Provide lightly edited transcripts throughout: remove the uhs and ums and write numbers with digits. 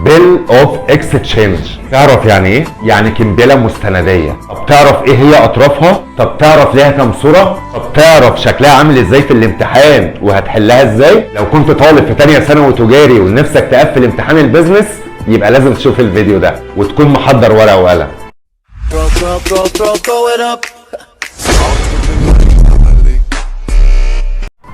بيل اوف اكستشينج. تعرف يعني ايه؟ يعني كمبياله مستنديه. طب تعرف ايه هي اطرافها؟ طب تعرف ليها كام صوره؟ طب تعرف شكلها عامل ازاي في الامتحان وهتحلها ازاي؟ لو كنت طالب في تانية ثانوي تجاري ونفسك تقفل امتحان البيزنس يبقى لازم تشوف الفيديو ده وتكون محضر ورقه وقلم.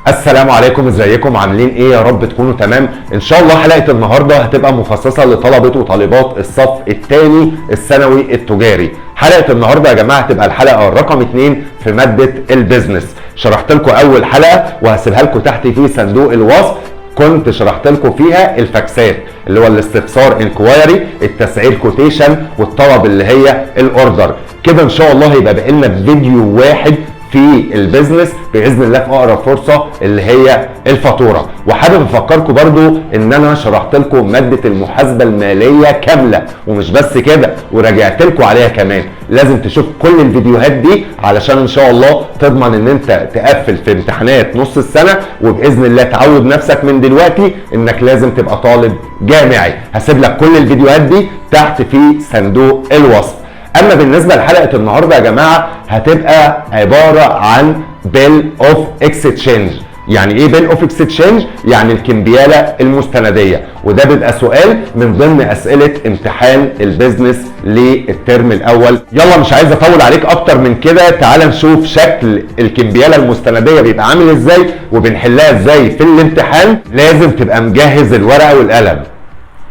السلام عليكم، ازيكم عاملين ايه؟ يا رب تكونوا تمام. ان شاء الله حلقه النهارده هتبقى مخصصه لطلبه وطالبات الصف الثاني الثانوي التجاري. حلقه النهارده يا جماعه هتبقى الحلقه رقم 2 في ماده البيزنس. شرحت لكم اول حلقه وهسيبها لكم تحت في صندوق الوصف، كنت شرحت لكم فيها الفاكسات اللي هو الاستفسار انكوايري، التسعير كوتيشن، والطلب اللي هي الاوردر. كده ان شاء الله هيبقى بقالنا فيديو واحد في البيزنس باذن الله في اقرب فرصه اللي هي الفاتوره. وحابب افكركم برضو ان انا شرحت لكم ماده المحاسبه الماليه كامله، ومش بس كده وراجعت لكم عليها كمان. لازم تشوف كل الفيديوهات دي علشان ان شاء الله تضمن ان انت تقفل في امتحانات نص السنه، وباذن الله تعود نفسك من دلوقتي انك لازم تبقى طالب جامعي. هسيب لك كل الفيديوهات دي تحت في صندوق الوصف. اما بالنسبه لحلقه النهارده يا جماعه هتبقى عباره عن بيل اوف اكستشينج. يعني ايه بيل اوف اكستشينج؟ يعني الكمبياله المستنديه، وده بيبقى سؤال من ضمن اسئله امتحان البيزنس للترم الاول. يلا مش عايز اطول عليك اكتر من كده، تعال نشوف شكل الكمبياله المستنديه بيبقى عامل ازاي وبنحلها ازاي في الامتحان. لازم تبقى مجهز الورقه والقلم.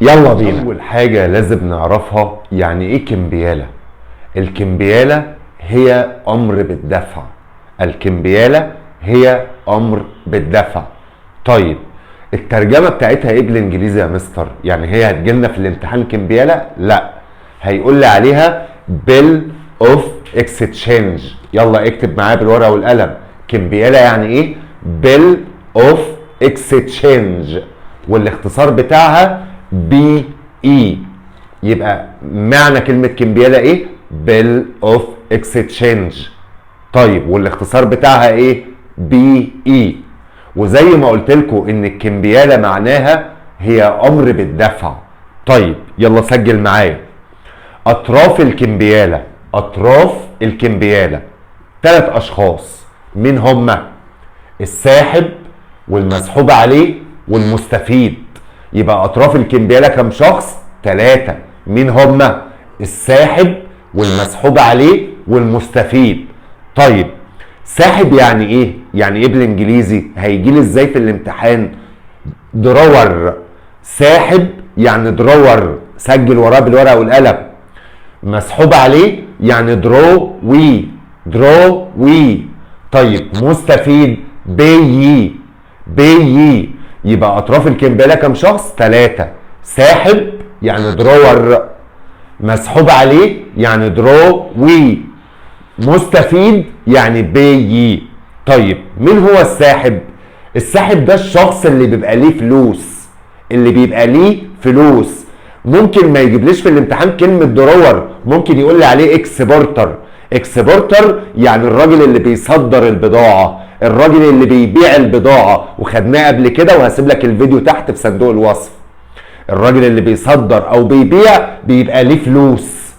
يلا بينا. اول حاجه لازم نعرفها يعني ايه كمبياله. الكمبيالة هي أمر بالدفع. الكمبيالة هي أمر بالدفع. طيب الترجمة بتاعتها إيه بالإنجليزي يا مستر؟ يعني هي هتجيلنا في الامتحان كمبيالة؟ لا، هيقول لي عليها بيل أوف اكستشينج. يلا اكتب معايا بالورقة والقلم. كمبيالة يعني إيه؟ بيل أوف اكستشينج، والاختصار بتاعها بي إي. يبقى معنى كلمة كمبيالة إيه؟ بيل اوف اكستشينج. طيب والاختصار بتاعها ايه؟ بي اي. وزي ما قلت لكم ان الكمبياله معناها هي امر بالدفع. طيب يلا سجل معايا. اطراف الكمبياله، اطراف الكمبياله 3 اشخاص. مين هما؟ الساحب والمسحوب عليه والمستفيد. يبقى اطراف الكمبياله كم شخص؟ 3. مين هما؟ الساحب والمسحوب عليه والمستفيد. طيب ساحب يعني ايه؟ يعني ايه بالانجليزي؟ هيجي لي ازاي في الامتحان؟ درور. ساحب يعني درور، سجل وراه بالورقه والقلم. مسحوب عليه يعني درو وي، درو وي. طيب مستفيد بي، بي. يبقى اطراف الكمبياله كم شخص؟ 3. ساحب يعني درور، مسحوب عليه يعني درو وي، مستفيد يعني بي. طيب مين هو الساحب؟ الساحب ده الشخص اللي بيبقى ليه فلوس، اللي بيبقى ليه فلوس. ممكن ما يجيبليش في الامتحان كلمة درور، ممكن يقول لي عليه اكسبورتر. اكسبورتر يعني الراجل اللي بيصدر البضاعة، الراجل اللي بيبيع البضاعة، وخدناه قبل كده وهسيب لك الفيديو تحت في صندوق الوصف. الراجل اللي بيصدر او بيبيع بيبقى ليه فلوس.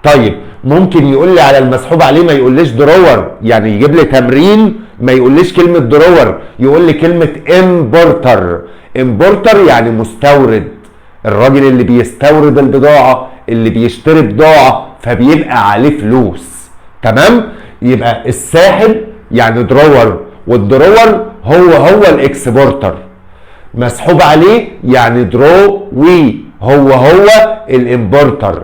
طيب ممكن يقول لي على المسحوب عليه ما يقوليش درور، يعني يجيب لي تمرين ما يقوليش كلمة درور، يقول لي كلمة امبورتر. امبورتر يعني مستورد، الراجل اللي بيستورد البضاعة، اللي بيشتري بضاعة فبيبقى عليه فلوس. تمام؟ يبقى الساحب يعني درور، والدرور هو الاكسبورتر. مسحوب عليه يعني درو وي، هو الامبورتر.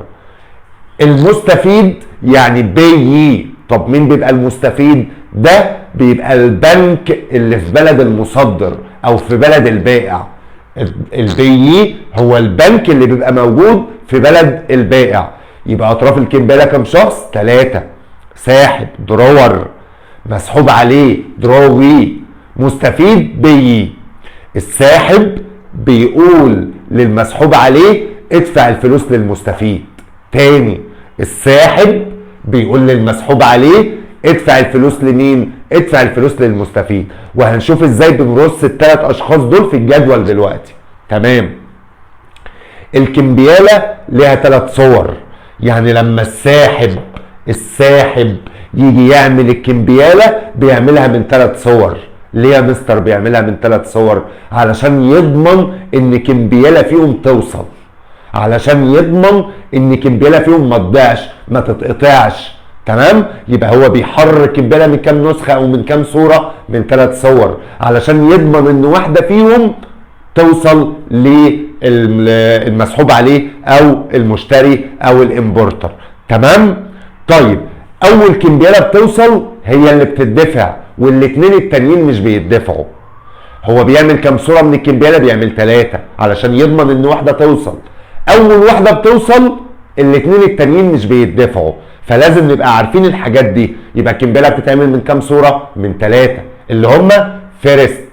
المستفيد يعني بي. طب مين بيبقى المستفيد؟ ده بيبقى البنك اللي في بلد المصدر او في بلد البائع. البي هو البنك اللي بيبقى موجود في بلد البائع. يبقى اطراف الكمبياله كم شخص؟ 3. ساحب درور، مسحوب عليه دروي، مستفيد بي. الساحب بيقول للمسحوب عليه ادفع الفلوس للمستفيد. تاني، الساحب بيقول للمسحوب عليه ادفع الفلوس لمين؟ ادفع الفلوس للمستفيد. وهنشوف ازاي بنرص ال3 اشخاص دول في الجدول دلوقتي. تمام. الكمبيالة ليها 3 صور. يعني لما الساحب يجي يعمل الكمبيالة بيعملها من 3 صور. ليه يا مستر بيعملها من 3 صور؟ علشان يضمن ان كمبيالة فيهم توصل، علشان يضمن ان كمبيالة فيهم ما تضيعش ما تتقطعش. تمام؟ يبقى هو بيحرر الكمبيالة من كام نسخة او من كام صورة؟ من 3 صور، علشان يضمن ان واحدة فيهم توصل للمسحوب عليه او المشتري او الامبورتر. تمام؟ طيب اول كمبيالة بتوصل هي اللي بتدفع، والاتنين التانيين مش بيدفعوا. هو بيعمل كام صورة من الكمبيالة؟ بيعمل 3 علشان يضمن ان واحدة توصل. اول واحدة بتوصل الاتنين التانيين مش بيدفعوا، فلازم نبقى عارفين الحاجات دي. يبقى الكمبيالة بتتعمل من كام صورة؟ من 3 اللي هم فيرست،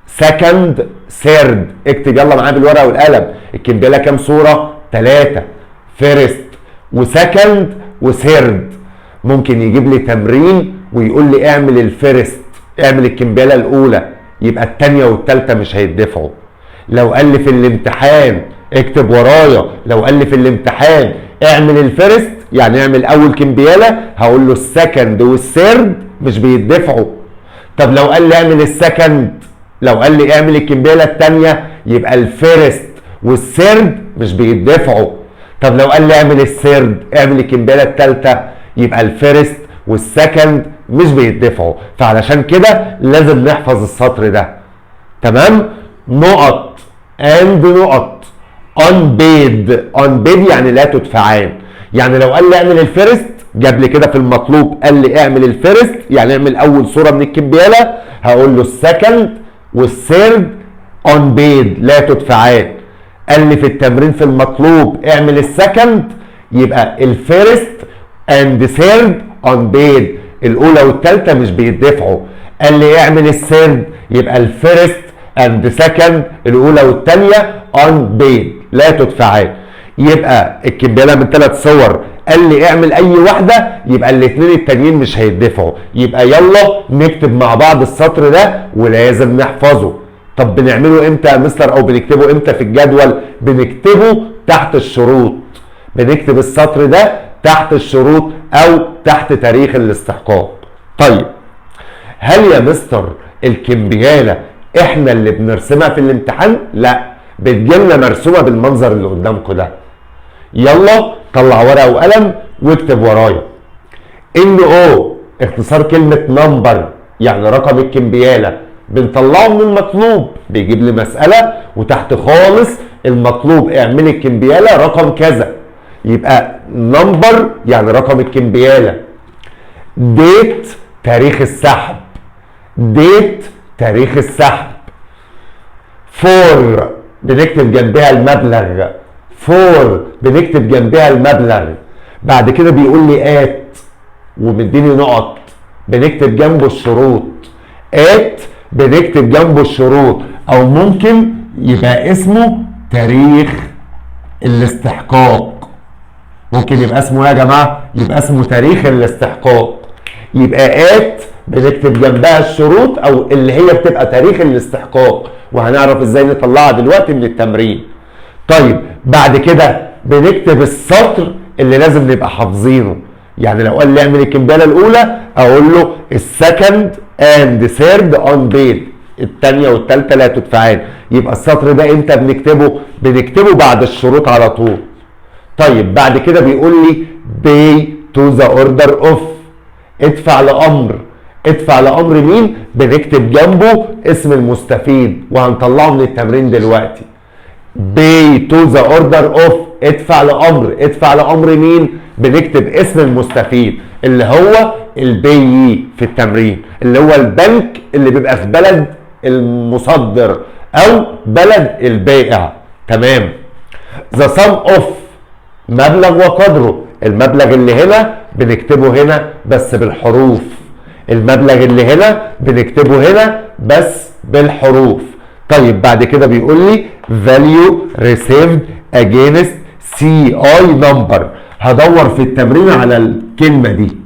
سكند، ثيرد. اكتب يلا معايا بالورقة والقلم. الكمبيالة كام صورة؟ 3، فيرست وسكند وثيرد. ممكن يجيب لي تمرين ويقول لي اعمل الفيرست، اعمل الكمبيالة الاولى، يبقى الثانية والثالثة مش هيدفعوا. لو قال لي في الامتحان اكتب ورايا، لو قال لي في الامتحان اعمل الفيرست يعني اعمل اول كمبيالة، هقول له السكند والثيرد مش بيدفعوا. طب لو قال لي اعمل السكند، لو قال لي اعمل الكمبيالة الثانية، يبقى الفيرست والثيرد مش بيدفعوا. طب لو قال لي اعمل الثيرد، اعمل الكمبيالة الثالثة، يبقى الفيرست والسكند مش بيدفعوا. فعلشان كده لازم نحفظ السطر ده. تمام؟ نقط اند نقط unpaid يعني لا تدفعان. يعني لو قال لي اعمل الفيرست، جاب لي كده في المطلوب قال لي اعمل الفيرست يعني اعمل اول صورة من الكمبيالة، هقول له السكند والثيرد unpaid لا تدفعان. قال لي في التمرين في المطلوب اعمل السكند، يبقى الفيرست اند ثيرد unpaid الاولى والثالثه مش بيدفعوا. قال لي اعمل الثيرد، يبقى الفيرست اند سكند الاولى والثانيه unpaid لا تدفعان. يبقى الكمبيالة من 3 صور، قال لي اعمل اي واحده، يبقى الاثنين التانيين مش هيدفعوا. يبقى يلا نكتب مع بعض السطر ده ولازم نحفظه. طب بنعمله امتى يا مستر او بنكتبه امتى في الجدول؟ بنكتبه تحت الشروط. بنكتب السطر ده تحت الشروط او تحت تاريخ الاستحقاق. طيب هل يا مستر الكمبيالة احنا اللي بنرسمها في الامتحان؟ لا، بتجيلنا مرسومة بالمنظر اللي قدامكم ده. يلا طلع ورقة وقلم واكتب ورايا. NO اختصار كلمة نمبر يعني رقم الكمبيالة، بنطلعه من المطلوب، بيجيب لي مسألة وتحت خالص المطلوب اعمل الكمبيالة رقم كذا، يبقى نمبر يعني رقم الكمبيالة. ديت تاريخ السحب، ديت تاريخ السحب. فور بنكتب جنبها المبلغ، فور بنكتب جنبها المبلغ. بعد كده بيقول لي ات ومديني نقط، بنكتب جنبه الشروط. ات بنكتب جنبه الشروط، او ممكن يبقى اسمه تاريخ الاستحقاق. ممكن يبقى اسمه ايه يا جماعه؟ يبقى اسمه تاريخ الاستحقاق. يبقى ات بنكتب جنبها الشروط او اللي هي بتبقى تاريخ الاستحقاق، وهنعرف ازاي نطلعها دلوقتي من التمرين. طيب بعد كده بنكتب السطر اللي لازم نبقى حافظينه. يعني لو قال لي اعمل الكمبيالة الاولى، اقول له السكند اند ثيرد unpaid، الثانيه والثالثه لا تدفعان. يبقى السطر ده امتى بنكتبه؟ بنكتبه بعد الشروط على طول. طيب بعد كده بيقول لي pay to the order of، ادفع لامر. ادفع لامر مين؟ بنكتب جنبه اسم المستفيد وهنطلعه من التمرين دلوقتي. pay to the order of ادفع لامر، ادفع لامر مين؟ بنكتب اسم المستفيد اللي هو البي في التمرين، اللي هو البنك اللي بيبقى في بلد المصدر او بلد البائع. تمام. the sum of مبلغ وقدره، المبلغ اللي هنا بنكتبه هنا بس بالحروف، المبلغ اللي هنا بنكتبه هنا بس بالحروف. طيب بعد كده بيقول لي value received against CI number، هدور في التمرين على الكلمة دي،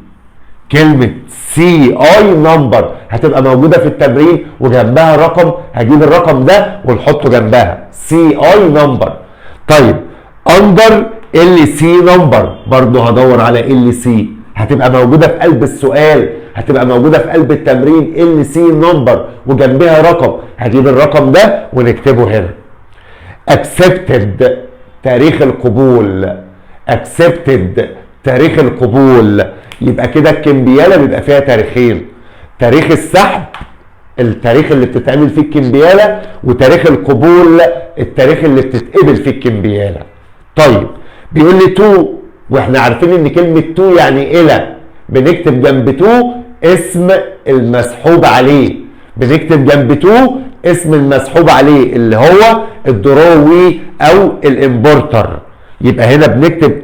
كلمة CI number هتبقى موجودة في التمرين وجنبها رقم، هجيب الرقم ده ونحطه جنبها CI number. طيب اندر ال سي نمبر، برضه هدور على ال سي، هتبقى موجوده في قلب السؤال، هتبقى موجوده في قلب التمرين ال سي نمبر وجنبها رقم، هجيب الرقم ده ونكتبه هنا. اكسبتد تاريخ القبول، اكسبتد تاريخ القبول. يبقى كده الكمبياله بيبقى فيها تاريخين، تاريخ السحب التاريخ اللي بتتعمل فيه الكمبياله، وتاريخ القبول التاريخ اللي بتتقبل فيه الكمبياله. طيب بيقول لي تو، واحنا عارفين ان كلمه تو يعني الى، بنكتب جنب تو اسم المسحوب عليه، بنكتب جنب تو اسم المسحوب عليه اللي هو الدروي او الامبورتر. يبقى هنا بنكتب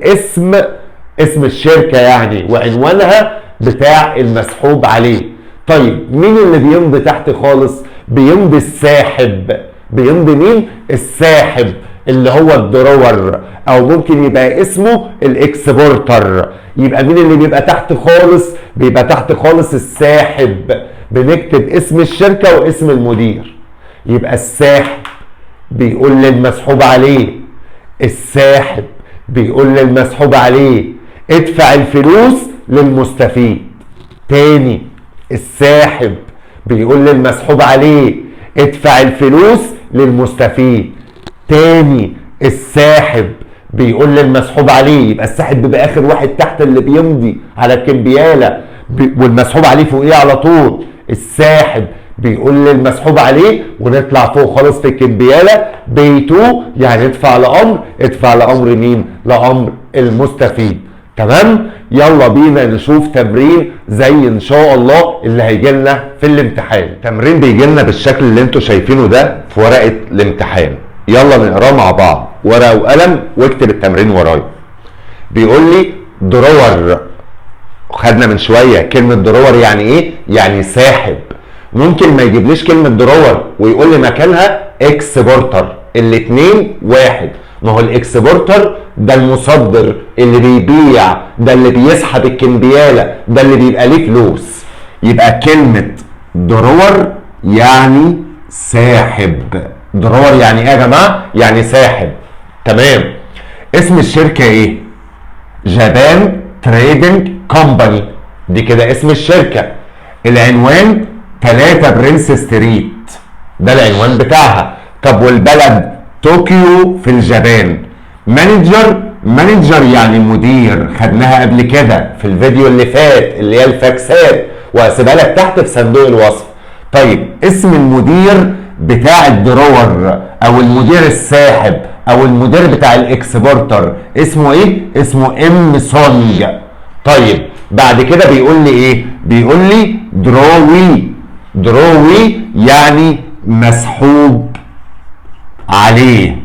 اسم الشركه يعني وعنوانها بتاع المسحوب عليه. طيب مين اللي بيمضي تحت خالص؟ بيمضي الساحب. بيمضي مين؟ الساحب اللي هو الدرور، او ممكن يبقى اسمه الاكسبورتر. يبقى مين اللي بيبقى تحت خالص؟ بيبقى تحت خالص الساحب. بنكتب اسم الشركه واسم المدير. يبقى الساحب بيقول للمسحوب عليه، الساحب بيقول للمسحوب عليه ادفع الفلوس للمستفيد. تاني، الساحب بيقول للمسحوب عليه ادفع الفلوس للمستفيد. تاني، الساحب بيقول للمسحوب عليه، يبقى الساحب بيبقى اخر واحد تحت اللي بيمضي على الكمبياله والمسحوب عليه فوقيه على طول. الساحب بيقول للمسحوب عليه، ونطلع فوق خالص في الكمبياله بيتو، يعني ادفع لامر مين؟ لامر المستفيد. تمام؟ يلا بينا نشوف تمرين زي ان شاء الله اللي هيجي لنا في الامتحان. تمرين بيجي لنا بالشكل اللي انتوا شايفينه ده في ورقه الامتحان. يلا نقراه مع بعض، ورقه وقلم واكتب التمرين ورايا. بيقول لي درور، خدنا من شويه كلمه درور يعني ايه؟ يعني ساحب. ممكن ما يجيبليش كلمه درور ويقول لي مكانها اكسبورتر، الاتنين واحد. ما هو الاكسبورتر ده المصدر اللي بيبيع، ده اللي بيسحب الكمبياله، ده اللي بيبقى ليه فلوس. يبقى كلمه درور يعني ساحب. درور يعني ايه يا جماعه؟ يعني ساحب. تمام. اسم الشركه ايه؟ جابان تريدنج كومباني، دي كده اسم الشركه. العنوان 3 برنس ستريت، ده العنوان بتاعها. طب والبلد؟ طوكيو في اليابان. مانجر يعني مدير، خدناها قبل كده في الفيديو اللي فات اللي هي الفاكسات، وهسيبها لك تحت في صندوق الوصف. طيب اسم المدير بتاع الدرور او المدير الساحب او المدير بتاع الاكسبورتر اسمه ايه؟ اسمه ام سونج. طيب بعد كده بيقول لي ايه؟ بيقول لي دروي يعني مسحوب عليه.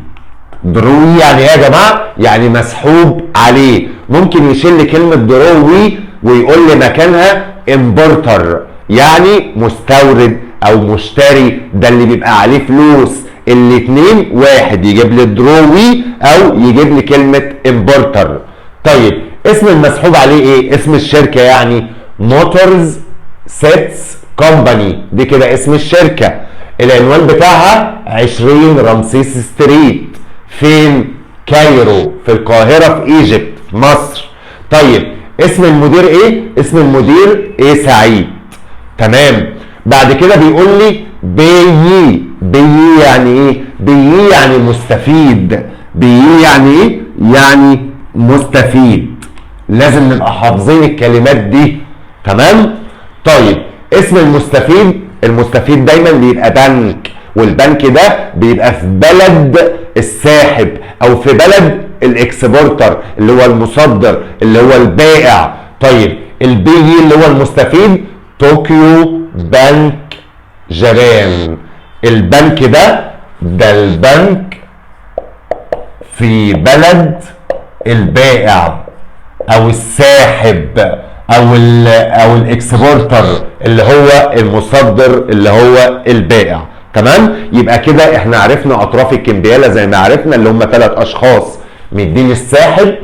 دروي يعني ايه يا جماعه؟ يعني مسحوب عليه. ممكن يشيل لي كلمه دروي ويقول لي مكانها امبورتر، يعني مستورد او مشتري، ده اللي بيبقى عليه فلوس. الاتنين واحد، يجيب لي دروي او يجيب لي كلمه امبورتر. طيب اسم المسحوب عليه ايه؟ اسم الشركه يعني موتورز سيتس كومباني، دي كده اسم الشركه. العنوان بتاعها 20 رمسيس ستريت. فين؟ كايرو في القاهره في ايجيبت في مصر. طيب اسم المدير ايه؟ اسم المدير ايه؟ سعيد. تمام. بعد كده بيقول لي بيي يعني ايه؟ بيي يعني مستفيد. بيي يعني ايه؟ يعني مستفيد. لازم نبقى حافظين الكلمات دي. تمام؟ طيب اسم المستفيد دايما بيبقى بنك، والبنك ده بيبقى في بلد الساحب او في بلد الاكسبورتر اللي هو المصدر اللي هو البائع. طيب البي اللي هو المستفيد طوكيو بنك جابان. البنك ده البنك في بلد البائع او الساحب او الاكسبورتر اللي هو المصدر اللي هو البائع. تمام؟ يبقى كده احنا عرفنا اطراف الكمبياله زي ما عرفنا اللي هم 3 اشخاص، مديني الساحب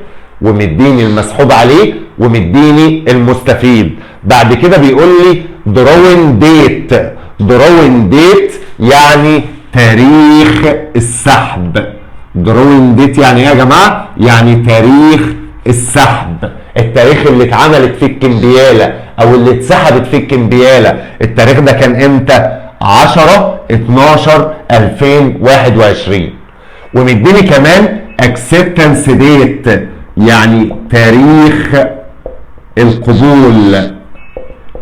ومديني المسحوب عليه ومديني المستفيد. بعد كده بيقول لي دروين ديت يعني تاريخ السحب. دروينج ديت يعني ايه يا جماعه؟ يعني تاريخ السحب، التاريخ اللي اتعملت فيه الكمبياله او اللي اتسحبت فيه الكمبياله، التاريخ ده كان امتى؟ 10/12/2021. ومديني كمان اكسبتنس ديت يعني تاريخ القبول،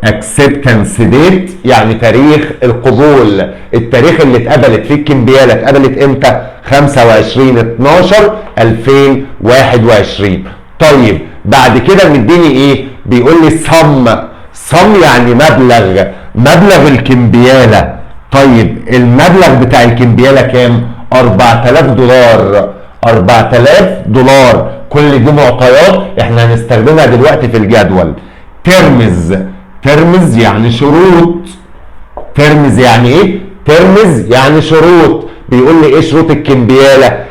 اكسبتنس ديت يعني تاريخ القبول، التاريخ اللي اتقبلت فيه الكمبياله اتقبلت امتى؟ 25/12/2021. طيب بعد كده مديني ايه؟ بيقول لي صم يعني مبلغ الكمبياله. طيب المبلغ بتاع الكمبياله كام؟ 4000 دولار. 4000 دولار. كل دي معطيات احنا هنستخدمها دلوقتي في الجدول. ترمز يعني شروط. ترمز يعني ايه؟ ترمز يعني شروط. بيقول لي ايه شروط الكمبياله؟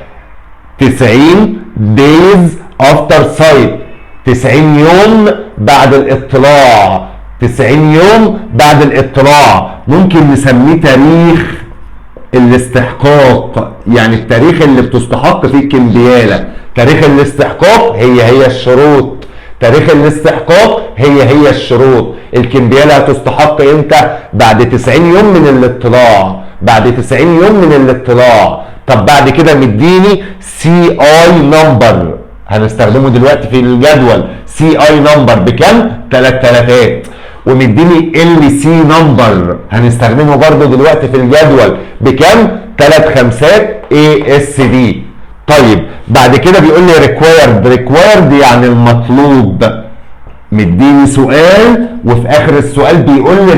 90 days after sight، 90 يوم بعد الاطلاع. 90 يوم بعد الاطلاع. ممكن نسميه تاريخ الاستحقاق، يعني التاريخ اللي بتستحق فيه الكمبياله. تاريخ الاستحقاق هي الشروط. تاريخ الاستحقاق هي الشروط. الكمبياله هتستحق امتى؟ بعد 90 يوم من الاطلاع. بعد 90 يوم من الاطلاع. طب بعد كده مديني سي اي نمبر، هنستخدمه دلوقتي في الجدول. سي اي نمبر بكام؟ 3000. ومديني ال سي نمبر هنستخدمه برضو دلوقتي في الجدول بكام؟ 3 خمسات اي اس دي. طيب بعد كده بيقول لي ريكوايرد يعني المطلوب. مديني سؤال وفي اخر السؤال بيقول لي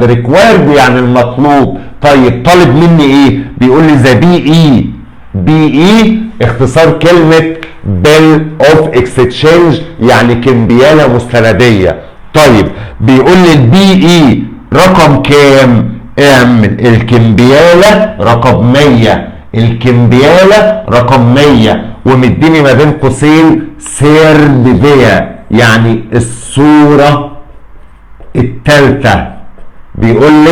ريكوايرد يعني المطلوب. طيب طالب مني ايه؟ بيقول لي ذا بي اي اختصار كلمه بيل اوف اكستشينج يعني كمبياله مستنديه. طيب بيقول لي البي اي رقم كام؟ اعمل الكمبياله رقم 100. الكمبياله رقم 100 ومديني ما بين قوسين سيرد فيا يعني الصوره الثالثه. بيقول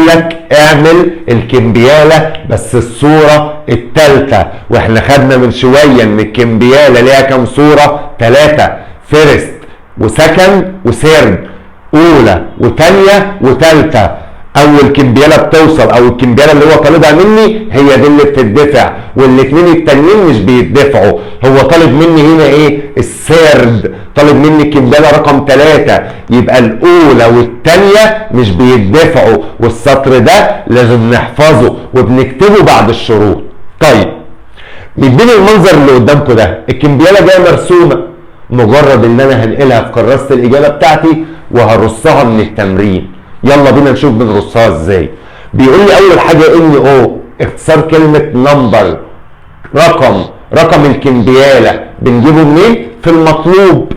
لك اعمل الكمبياله بس الصوره الثالثه. واحنا خدنا من شويه ان الكمبياله ليها كام صوره؟ 3، فيرست وسكند وثيرد، اولى وثانيه وثالثه. اول كمبياله بتوصل او الكمبياله اللي هو طالبها مني هي دي اللي بتدفع، والاثنين التانيين مش بيدفعوا. هو طالب مني هنا ايه؟ الثيرد. طالب مني الكمبياله رقم 3، يبقى الاولى والثانيه مش بيدفعوا، والسطر ده لازم نحفظه وبنكتبه بعد الشروط. طيب مديني المنظر اللي قدامكم ده، الكمبياله جايه مرسومه، مجرد ان انا هنقلها في كراسه الاجابه بتاعتي وهرصها من التمرين. يلا بينا نشوف بنرصها ازاي. بيقول لي اول حاجه ان او اختصار كلمه نمبر، رقم الكمبياله بنجيبه منين؟ في المطلوب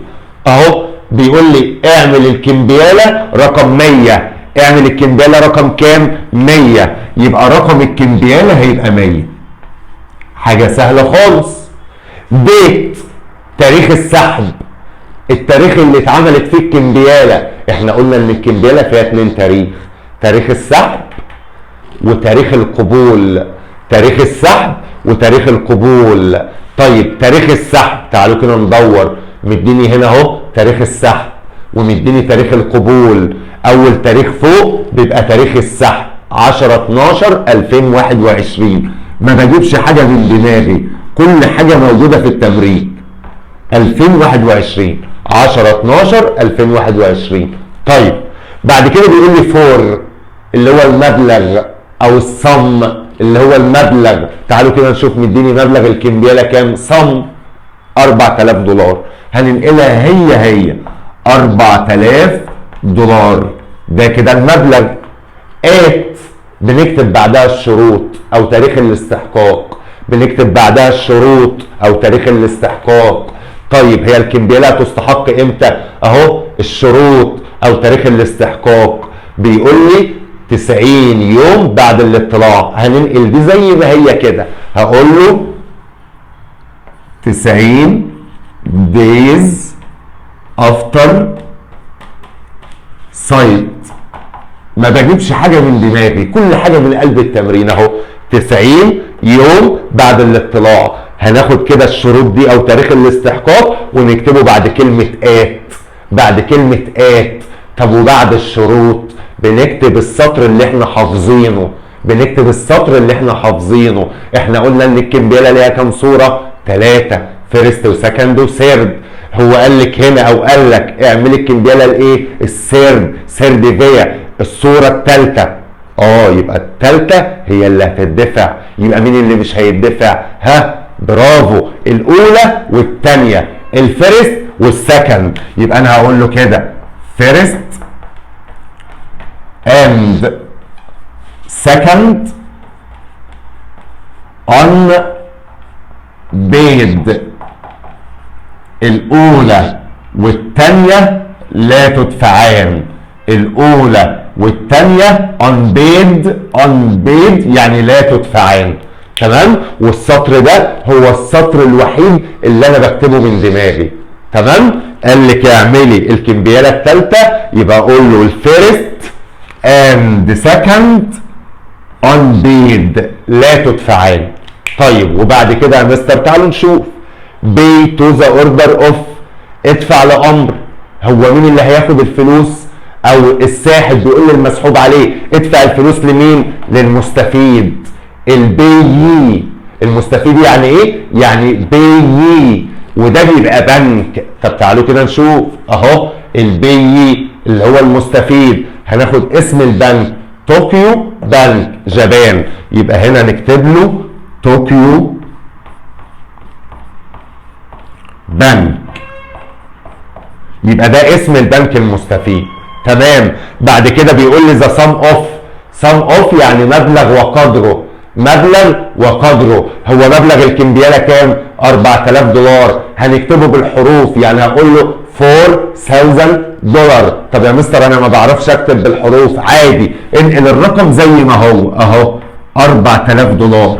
اهو. بيقول لي اعمل الكمبياله رقم 100. اعمل الكمبياله رقم كام؟ 100. يبقى رقم الكمبياله هيبقى 100. حاجه سهله خالص. ديت تاريخ السحب، التاريخ اللي اتعملت فيه الكمبياله. احنا قلنا ان الكمبياله فيها 2 تاريخ، تاريخ السحب وتاريخ القبول. تاريخ السحب وتاريخ القبول. طيب تاريخ السحب تعالوا كده ندور. مديني هنا اهو تاريخ السحب ومديني تاريخ القبول. اول تاريخ فوق بيبقى تاريخ السحب 10/12/2021. ما بجيبش حاجه من دماغي، كل حاجه موجوده في التمرين. 2021 10/12/2021. طيب بعد كده بيقول لي فور اللي هو المبلغ او الصم اللي هو المبلغ. تعالوا كده نشوف مديني مبلغ الكمبياله كام؟ صم 4000 دولار. هننقلها هي 4000 دولار. ده كده المبلغ. بنكتب بعدها الشروط او تاريخ الاستحقاق. بنكتب بعدها الشروط او تاريخ الاستحقاق. طيب هي الكمبياله تستحق امتى؟ اهو الشروط او تاريخ الاستحقاق. بيقول لي 90 يوم بعد الاطلاع. هننقل دي زي ما هي كده، هقول له 90 days after sight. ما بجيبش حاجه من دماغي، كل حاجه من قلب التمرين اهو. 90 يوم بعد الاطلاع. هناخد كده الشروط دي او تاريخ الاستحقاق ونكتبه بعد كلمة ات، بعد كلمة ات. طب وبعد الشروط بنكتب السطر اللي احنا حافظينه، بنكتب السطر اللي احنا حافظينه. احنا قلنا ان الكمبيالة ليها كام صورة؟ 3، فيرست وسكند وثيرد. هو قال لك هنا او قال لك اعملي الكمبيالة الايه؟ الثيرد، ثيرد فيا الصورة الثالثة. يبقى الثالثة هي اللي هتدفع. يبقى مين اللي مش هيدفع؟ برافو، الاولى والثانية، الفيرست والسكند. يبقى انا هقول له كده فيرست and second unpaid. الأولى والثانية لا تدفعان، الأولى والثانية unpaid، unpaid يعني لا تدفعان. تمام؟ والسطر ده هو السطر الوحيد اللي أنا بكتبه من دماغي. تمام؟ قال لك اعملي الكمبيالة الثالثة، يبقى أقول له الفيرست and second unpaid لا تدفعان. طيب وبعد كده يا مستر تعالوا نشوف pay to the order of، ادفع لأمر. هو مين اللي هياخد الفلوس؟ أو الساحب بيقول للمسحوب عليه ادفع الفلوس لمين؟ للمستفيد. البيي، المستفيد يعني ايه؟ يعني بيي، وده بيبقى بنك. طب تعالوا كده نشوف اهو البيي اللي هو المستفيد، هناخد اسم البنك طوكيو بنك جابان. يبقى هنا نكتب له طوكيو بنك، يبقى ده اسم البنك المستفيد. تمام؟ بعد كده بيقول لي ذا سم اوف، سم اوف يعني مبلغ وقدره، مبلغ وقدره. هو مبلغ الكمبيالة كام؟ $4000. هنكتبه بالحروف، يعني هقول له $4000. طب يا مستر انا ما بعرفش اكتب بالحروف. عادي، انقل الرقم زي ما هو اهو $4000.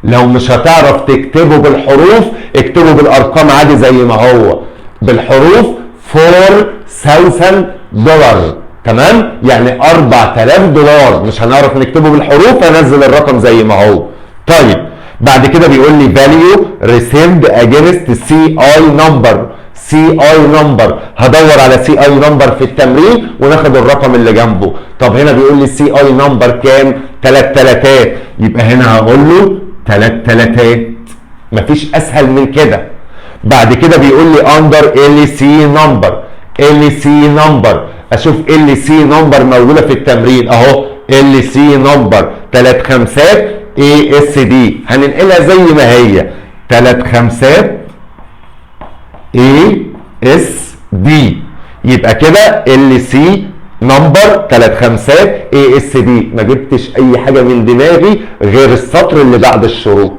لو مش هتعرف تكتبه بالحروف اكتبه بالارقام عادي زي ما هو بالحروف $4000. تمام؟ يعني $4000 مش هنعرف نكتبه بالحروف، هنزل الرقم زي ما هو. طيب بعد كده بيقول لي value received against CI number، CI number هدور على CI number في التمرين وناخد الرقم اللي جنبه. طب هنا بيقول لي CI number كام؟ 3 تلاتات، يبقى هنا هقول له 3 تلاتات، مفيش اسهل من كده. بعد كده بيقول لي under LC number، LC number اشوف LC number موجوده في التمرين اهو، LC number 3 خمسات ASD هننقلها زي ما هي 3 خمسات ASD، يبقى كده LC نمبر 3 خمسات ASD. ما جبتش اي حاجه من دماغي غير السطر اللي بعد الشروط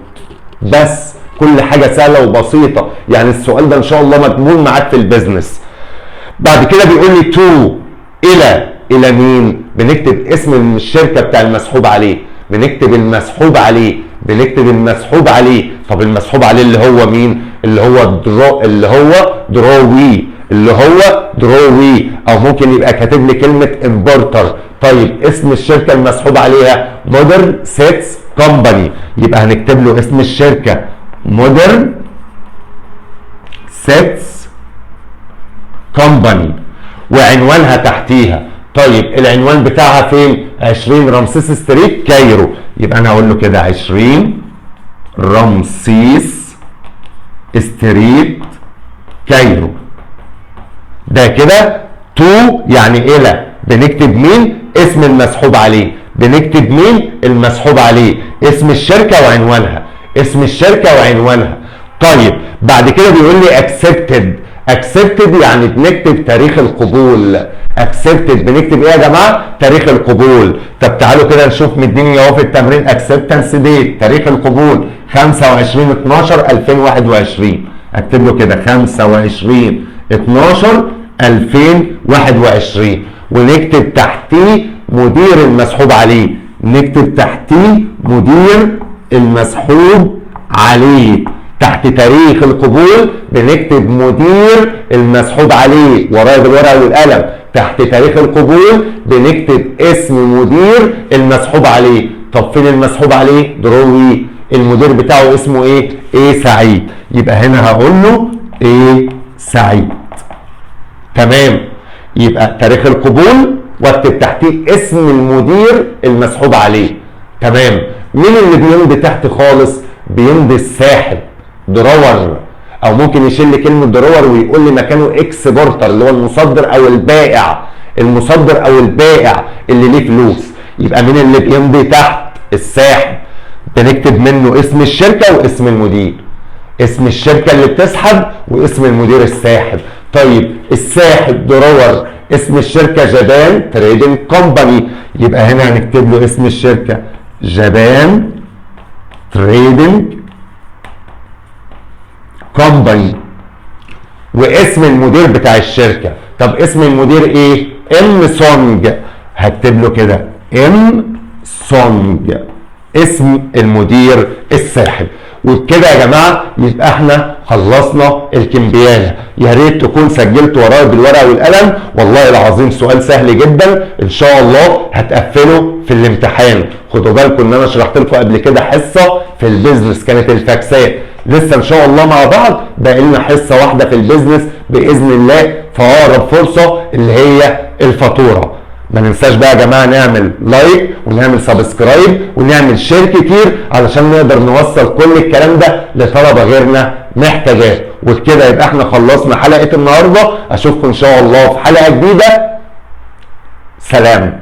بس. كل حاجه سهله وبسيطه، يعني السؤال ده ان شاء الله مضمون معاك في البيزنس. بعد كده بيقول لي تو، الى مين؟ بنكتب اسم الشركه بتاع المسحوب عليه، بنكتب المسحوب عليه، بنكتب المسحوب عليه. طب المسحوب عليه اللي هو مين؟ اللي هو دروي، اللي هو دروي، او ممكن يبقى كاتب لي كلمه امبورتر. طيب اسم الشركه المسحوب عليها مودرن سيتس كومباني، يبقى هنكتب له اسم الشركه مودرن سيتس كومباني وعنوانها تحتيها. طيب العنوان بتاعها فين؟ 20 رمسيس ستريت كايرو، يبقى انا هقول له كده 20 رمسيس ستريت كايرو. ده كده تو يعني الى، بنكتب مين؟ اسم المسحوب عليه، بنكتب مين؟ المسحوب عليه، اسم الشركه وعنوانها، اسم الشركه وعنوانها. طيب بعد كده بيقول لي اكسبتد، اكسبتد يعني بنكتب تاريخ القبول. اكسبتد بنكتب ايه يا جماعه؟ تاريخ القبول. طب تعالوا كده نشوف مديني اهو في التمرين اكسبتنس ديت، تاريخ القبول 25/12/2021. اكتب له كده 25/12/2021 ونكتب تحتيه مدير المسحوب عليه، نكتب تحتيه مدير المسحوب عليه. تحت تاريخ القبول بنكتب مدير المسحوب عليه ورايا بالورقه والقلم. تحت تاريخ القبول بنكتب اسم مدير المسحوب عليه. طب فين المسحوب عليه؟ دروي. المدير بتاعه اسمه ايه سعيد. يبقى هنا هقول له ايه سعيد. تمام. يبقى تاريخ القبول واكتب تحتيه اسم المدير المسحوب عليه. تمام. مين اللي بيمضي تحت خالص؟ بيمضي الساحب، درور، او ممكن يشيل لي كلمه درور ويقول لي مكانه اكسبورتر اللي هو المصدر او البائع، المصدر او البائع اللي ليه فلوس. يبقى مين اللي بيمضي تحت؟ الساحب. بنكتب منه اسم الشركه واسم المدير، اسم الشركه اللي بتسحب واسم المدير الساحب. طيب الساحب درور، اسم الشركه جبان تريدنج كومباني، يبقى هنا هنكتب له اسم الشركه جبان تريدنج كومباني، واسم المدير بتاع الشركه. طب اسم المدير ايه؟ ام سونج، هكتب له كده ام سونج اسم المدير الساحب. وبكده يا جماعه يبقى احنا خلصنا الكمبياله. يا ريت تكون سجلت ورايا بالورقه والقلم، والله العظيم سؤال سهل جدا ان شاء الله هتقفله في الامتحان. خدوا بالكم ان انا شرحت لكم قبل كده حصه في البيزنس كانت الفاكسات، لسه ان شاء الله مع بعض باقي لنا حصه واحده في البيزنس باذن الله في اقرب فرصه اللي هي الفاتوره. ما ننساش بقى يا جماعه نعمل لايك ونعمل سبسكرايب ونعمل شير كتير علشان نقدر نوصل كل الكلام ده لطلبه غيرنا محتاجاه. وبكده يبقى احنا خلصنا حلقه النهارده. اشوفكم ان شاء الله في حلقه جديده. سلام.